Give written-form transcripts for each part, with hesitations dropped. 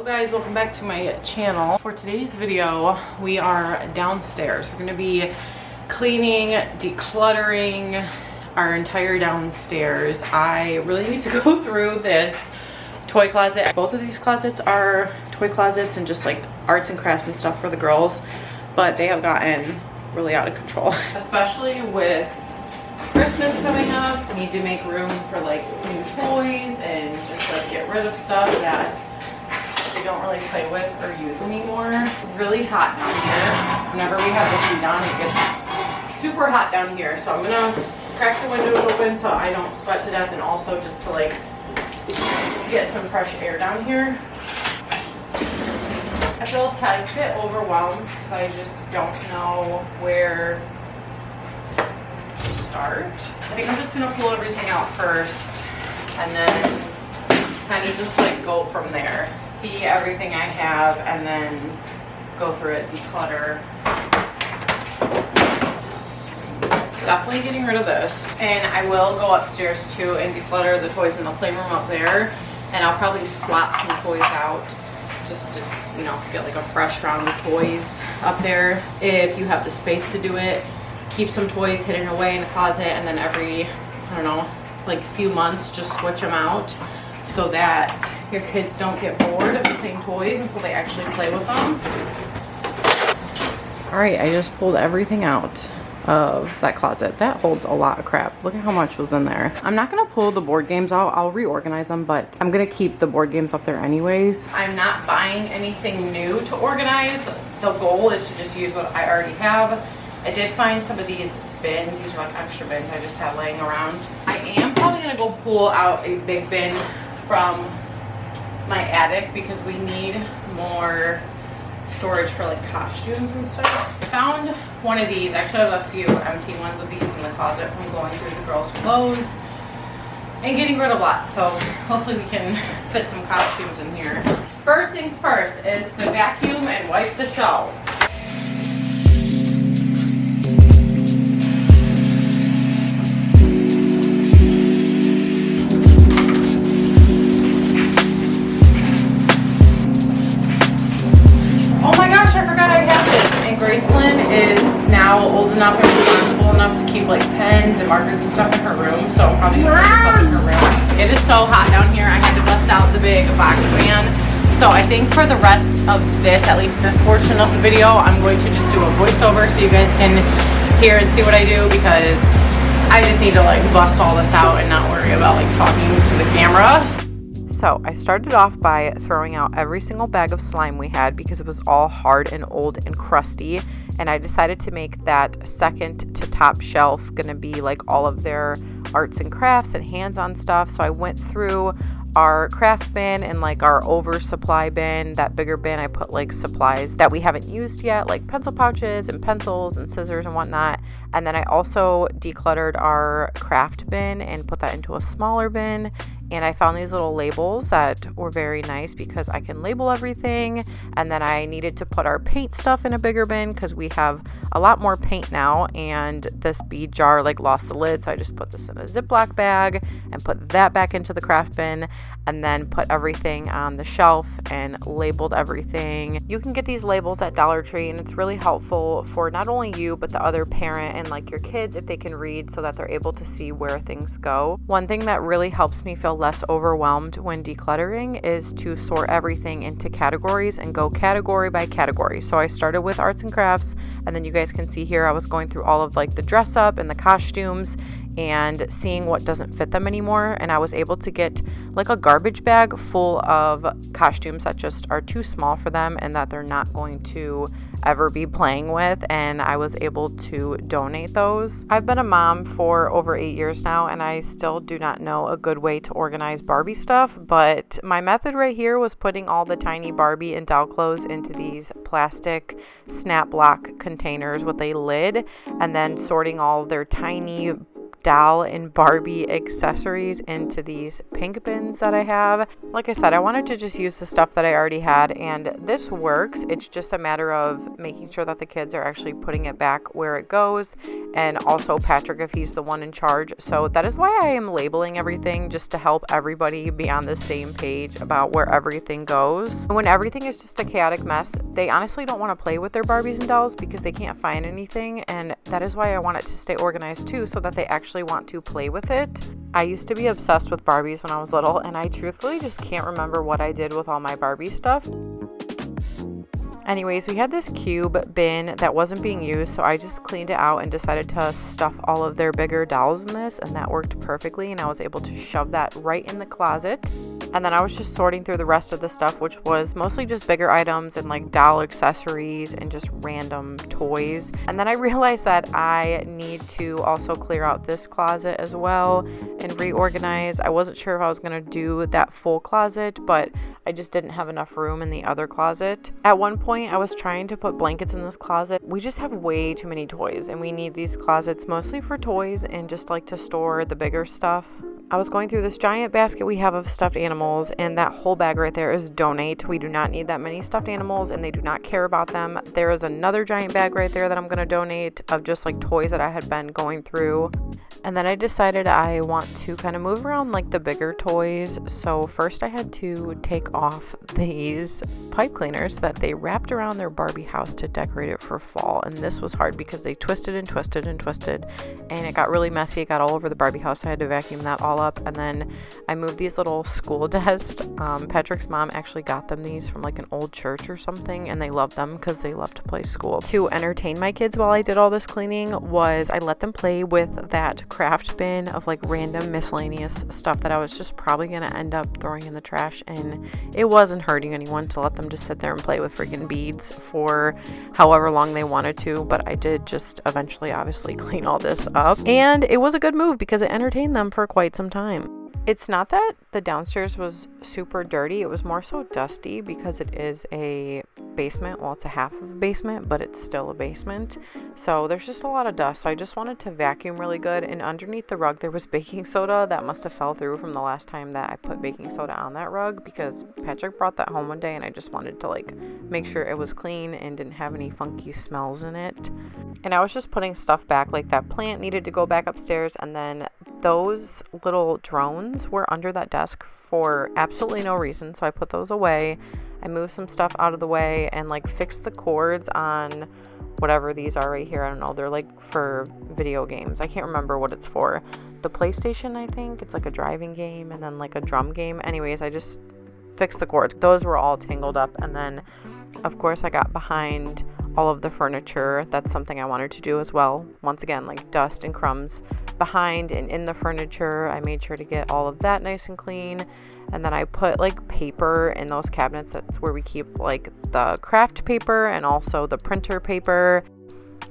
Hello guys, welcome back to my channel. For today's video, we are downstairs. We're gonna be cleaning, decluttering our entire downstairs. I really need to go through this toy closet. Both of these closets are toy closets and just like arts and crafts and stuff for the girls, but they have gotten really out of control. Especially with Christmas coming up, we need to make room for like new toys and just like get rid of stuff that they don't really play with or use anymore. It's really hot down here. Whenever we have the heat on, it gets super hot down here. So I'm gonna crack the windows open so I don't sweat to death, and also just to like get some fresh air down here. I feel a tiny bit overwhelmed because I just don't know where to start. I think I'm just gonna pull everything out first and then kind of just like go from there. See everything I have and then go through it, declutter. Definitely getting rid of this. And I will go upstairs too and declutter the toys in the playroom up there. And I'll probably swap some toys out just to, you know, get like a fresh round of toys up there. If you have the space to do it, keep some toys hidden away in the closet, and then every, I don't know, like few months, just switch them out so that your kids don't get bored of the same toys and so they actually play with them. All right, I just pulled everything out of that closet. That holds a lot of crap. Look at how much was in there. I'm not gonna pull the board games out. I'll reorganize them, but I'm gonna keep the board games up there anyways. I'm not buying anything new to organize. The goal is to just use what I already have. I did find some of these bins. These are like extra bins I just have laying around. I am probably gonna go pull out a big bin from my attic because we need more storage for like costumes and stuff. I found one of these. Actually, I have a few empty ones of these in the closet from going through the girls' clothes and getting rid of lots. So hopefully we can fit some costumes in here. First things first is to vacuum and wipe the shelves. Graceland is now old enough and responsible enough to keep like pens and markers and stuff in her room, so I'm probably gonna put stuff in her room. It is so hot down here. I had to bust out the big box fan. So I think for the rest of this, at least this portion of the video, I'm going to just do a voiceover so you guys can hear and see what I do, because I just need to like bust all this out and not worry about like talking to the camera. So I started off by throwing out every single bag of slime we had because it was all hard and old and crusty, and I decided to make that second to top shelf gonna be like all of their arts and crafts and hands-on stuff. So I went through our craft bin and like our oversupply bin. That bigger bin, I put like supplies that we haven't used yet, like pencil pouches and pencils and scissors and whatnot. And then I also decluttered our craft bin and put that into a smaller bin. And I found these little labels that were very nice because I can label everything. And then I needed to put our paint stuff in a bigger bin because we have a lot more paint now, and this bead jar like lost the lid, so I just put this in a Ziploc bag and put that back into the craft bin, and then put everything on the shelf and labeled everything. You can get these labels at Dollar Tree, and it's really helpful for not only you but the other parent and like your kids if they can read, so that they're able to see where things go. One thing that really helps me feel less overwhelmed when decluttering is to sort everything into categories and go category by category. So I started with arts and crafts, and then you guys can see here I was going through all of like the dress up and the costumes and seeing what doesn't fit them anymore, and I was able to get like a garbage bag full of costumes that just are too small for them and that they're not going to ever be playing with, and I was able to donate those. I've been a mom for over 8 years now, and I still do not know a good way to organize Barbie stuff, but my method right here was putting all the tiny Barbie and doll clothes into these plastic snap lock containers with a lid, and then sorting all their tiny doll and Barbie accessories into these pink bins that I have. Like I said, I wanted to just use the stuff that I already had, and this works. It's just a matter of making sure that the kids are actually putting it back where it goes, and also Patrick if he's the one in charge. So that is why I am labeling everything, just to help everybody be on the same page about where everything goes. When everything is just a chaotic mess, they honestly don't want to play with their Barbies and dolls because they can't find anything, and that is why I want it to stay organized too, so that they actually want to play with it. I used to be obsessed with Barbies when I was little, and I truthfully just can't remember what I did with all my Barbie stuff. Anyways, we had this cube bin that wasn't being used, so I just cleaned it out and decided to stuff all of their bigger dolls in this, and that worked perfectly, and I was able to shove that right in the closet. And then I was just sorting through the rest of the stuff, which was mostly just bigger items and like doll accessories and just random toys. And then I realized that I need to also clear out this closet as well and reorganize. I wasn't sure if I was going to do that full closet, but I just didn't have enough room in the other closet. At one point, I was trying to put blankets in this closet. We just have way too many toys, and we need these closets mostly for toys and just like to store the bigger stuff. I was going through this giant basket we have of stuffed animals, and that whole bag right there is donate. We do not need that many stuffed animals, and they do not care about them. There is another giant bag right there that I'm going to donate of just like toys that I had been going through. And then I decided I want to kind of move around like the bigger toys. So first I had to take off these pipe cleaners that they wrapped around their Barbie house to decorate it for fall. And this was hard because they twisted and twisted and twisted, and it got really messy. It got all over the Barbie house. I had to vacuum that all up. And then I moved these little school desks. Patrick's mom actually got them these from like an old church or something, and they love them because they love to play school. To entertain my kids while I did all this cleaning was I let them play with that craft bin of like random miscellaneous stuff that I was just probably gonna end up throwing in the trash, and it wasn't hurting anyone to let them just sit there and play with freaking beads for however long they wanted to. But I did just eventually obviously clean all this up, and it was a good move because it entertained them for quite some time. It's not that the downstairs was super dirty, it was more so dusty because it is a basement. Well, it's a half of a basement, but it's still a basement, so there's just a lot of dust. So I just wanted to vacuum really good, and underneath the rug there was baking soda that must have fell through from the last time that I put baking soda on that rug, because Patrick brought that home one day and I just wanted to like make sure it was clean and didn't have any funky smells in it. And I was just putting stuff back, like that plant needed to go back upstairs, and then those little drones were under that desk for absolutely no reason, so I put those away. I moved some stuff out of the way and like fixed the cords on whatever these are right here. I don't know, they're like for video games. I can't remember what it's for. The PlayStation, I think it's like a driving game and then like a drum game. Anyways, I just fixed the cords. Those were all tangled up, and then of course I got behind all of the furniture. That's something I wanted to do as well. Once again, like dust and crumbs behind and in the furniture. I made sure to get all of that nice and clean. And then I put like paper in those cabinets. That's where we keep like the craft paper and also the printer paper.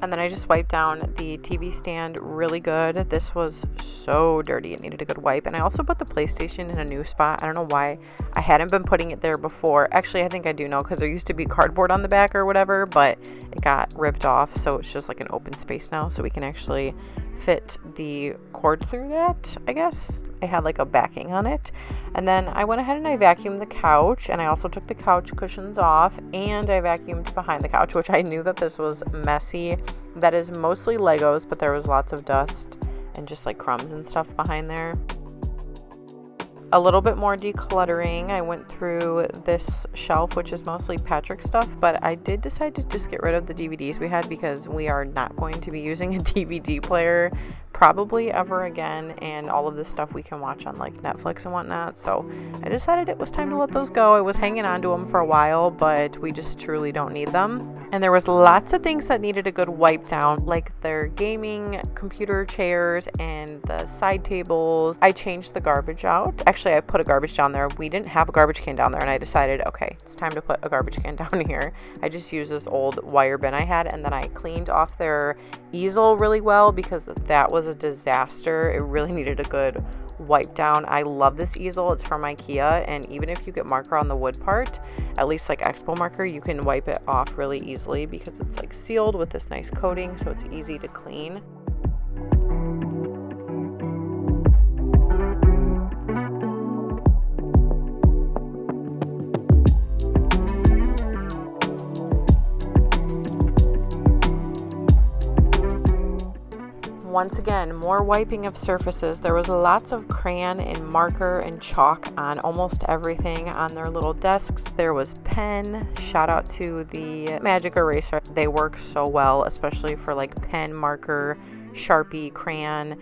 And then I just wiped down the TV stand really good. This was so dirty, it needed a good wipe. And I also put the PlayStation in a new spot. I don't know why I hadn't been putting it there before. Actually, I think I do know, because there used to be cardboard on the back or whatever, but it got ripped off, so it's just like an open space now, so we can actually fit the cord through that, I guess. It had like a backing on it. And then I went ahead and I vacuumed the couch, and I also took the couch cushions off, and I vacuumed behind the couch, which I knew that this was messy. That is mostly Legos, but there was lots of dust and just like crumbs and stuff behind there. A little bit more decluttering. I went through this shelf, which is mostly Patrick stuff, but I did decide to just get rid of the DVDs we had because we are not going to be using a DVD player probably ever again, and all of this stuff we can watch on like Netflix and whatnot. So I decided it was time to let those go. I was hanging on to them for a while, but we just truly don't need them. And there was lots of things that needed a good wipe down, like their gaming computer chairs and the side tables. I changed the garbage out. Actually, I put a garbage down there. We didn't have a garbage can down there, and I decided, okay, it's time to put a garbage can down here. I just used this old wire bin I had, and then I cleaned off their easel really well because that was a disaster. It really needed a good wipe down. I love this easel. It's from IKEA, and even if you get marker on the wood part, at least like Expo marker, you can wipe it off really easily because it's like sealed with this nice coating, so it's easy to clean. Once again, more wiping of surfaces. There was lots of crayon and marker and chalk on almost everything on their little desks. There was pen. Shout out to the Magic Eraser. They work so well, especially for like pen, marker, Sharpie, crayon.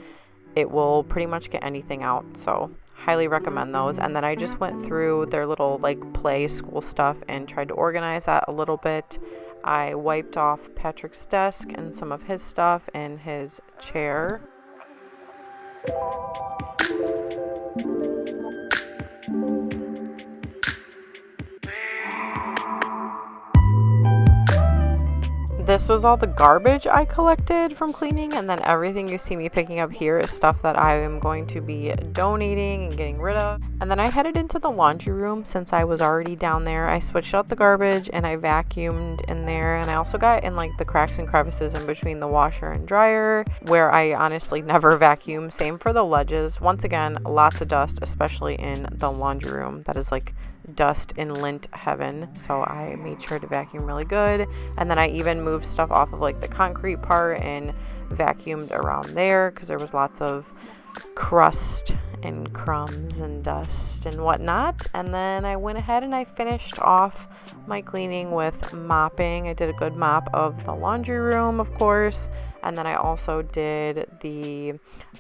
It will pretty much get anything out, so highly recommend those. And then I just went through their little like play school stuff and tried to organize that a little bit. I wiped off Patrick's desk and some of his stuff and his chair. This was all the garbage I collected from cleaning, and then everything you see me picking up here is stuff that I am going to be donating and getting rid of. And then I headed into the laundry room since I was already down there. I switched out the garbage and I vacuumed in there, and I also got in like the cracks and crevices in between the washer and dryer where I honestly never vacuum. Same for the ledges. Once again, lots of dust, especially in the laundry room. That is like dust in lint heaven, so I made sure to vacuum really good. And then I even moved stuff off of like the concrete part and vacuumed around there because there was lots of crust and crumbs and dust and whatnot. And then I went ahead and I finished off my cleaning with mopping. I did a good mop of the laundry room, of course, and then I also did the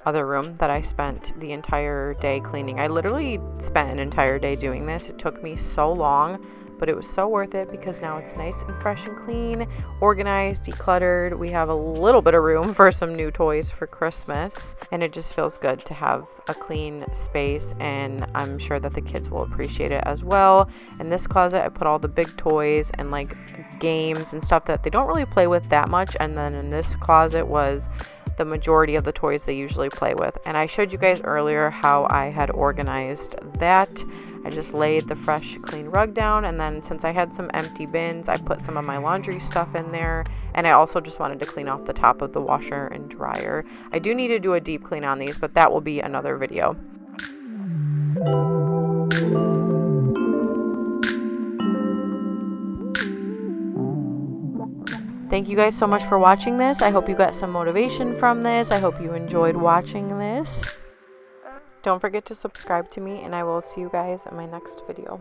other room that I spent the entire day cleaning. I literally spent an entire day doing this. It took me so long, but it was so worth it because now it's nice and fresh and clean, organized, decluttered. We have a little bit of room for some new toys for Christmas, and it just feels good to have a clean space, and I'm sure that the kids will appreciate it as well. In this closet, I put all the big toys and like games and stuff that they don't really play with that much, and then in this closet was the majority of the toys they usually play with. And I showed you guys earlier how I had organized that. I just laid the fresh clean rug down, and then since I had some empty bins, I put some of my laundry stuff in there, and I also just wanted to clean off the top of the washer and dryer. I do need to do a deep clean on these, but that will be another video. Thank you guys so much for watching this. I hope you got some motivation from this. I hope you enjoyed watching this. Don't forget to subscribe to me, and I will see you guys in my next video.